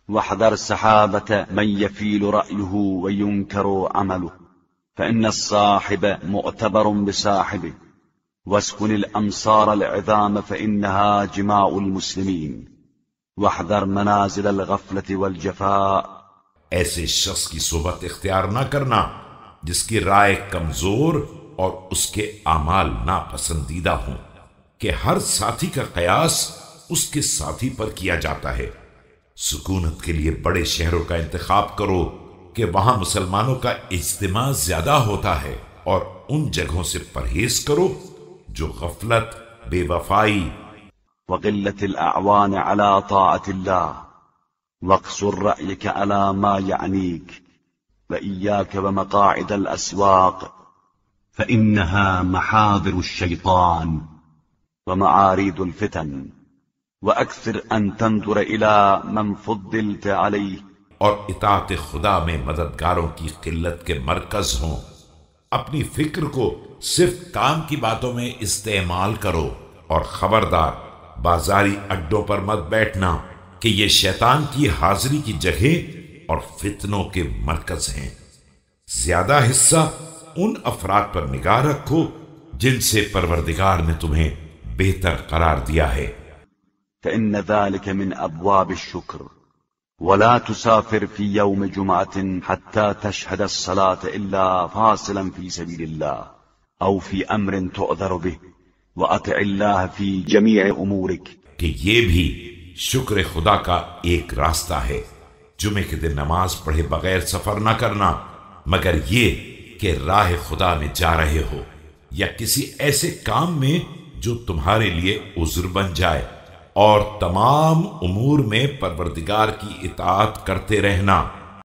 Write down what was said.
واحذر سحابة من يفيل رأيه وينكر عمله، فإن الصاحب مؤتبر بصاحبه، واسكن الأمصار العظام فإنها جماع المسلمين، واحذر منازل الغفلة والجفاء۔ ایسے شخص کی صحبت اختیار نہ کرنا جس کی رائے کمزور اور اس کے اعمال ناپسندیدہ ہوں، کہ ہر ساتھی کا قیاس اس کے ساتھی پر کیا جاتا ہے۔ سکونت کے لیے بڑے شہروں کا انتخاب کرو کہ وہاں مسلمانوں کا اجتماع زیادہ ہوتا ہے، اور ان جگہوں سے پرہیز کرو جو غفلت، بے وفائی وقلة الأعوان على طاعة الله، واقصر رأيك على ما يعنيك، وإياك ومقاعد الأسواق فإنها محاضر الشيطان ومعاريض الفتن، وأكثر أن تنظر إلى من فضلت عليه۔ اور اطاعت خدا میں مددگاروں کی قلت کے مرکز ہوں۔ اپنی فکر کو صرف کام کی باتوں میں استعمال کرو، اور خبردار بازاری اڈوں پر مت بیٹھنا کہ یہ شیطان کی حاضری کی جگہ اور فتنوں کے مرکز ہیں۔ زیادہ حصہ ان افراد پر نگاہ رکھو جن سے پروردگار نے تمہیں بہتر قرار دیا ہے۔ فإن ذلك من أبواب الشكر، ولا تسافر في يوم جمعة حتى تشهد الصلاة إلا فاصلا في سبيل الله أو في أمر تؤذر به، وأطع الله في جميع أمورك۔ کہ یہ بھی شکر خدا کا ایک راستہ ہے، جمعے کے دن نماز پڑھے بغیر سفر نہ کرنا، مگر یہ کہ راہ خدا میں جا رہے ہو یا کسی ایسے کام میں جو تمہارے لیے عذر بن جائے، اور تمام امور میں پروردگار کی اطاعت کرتے رہنا۔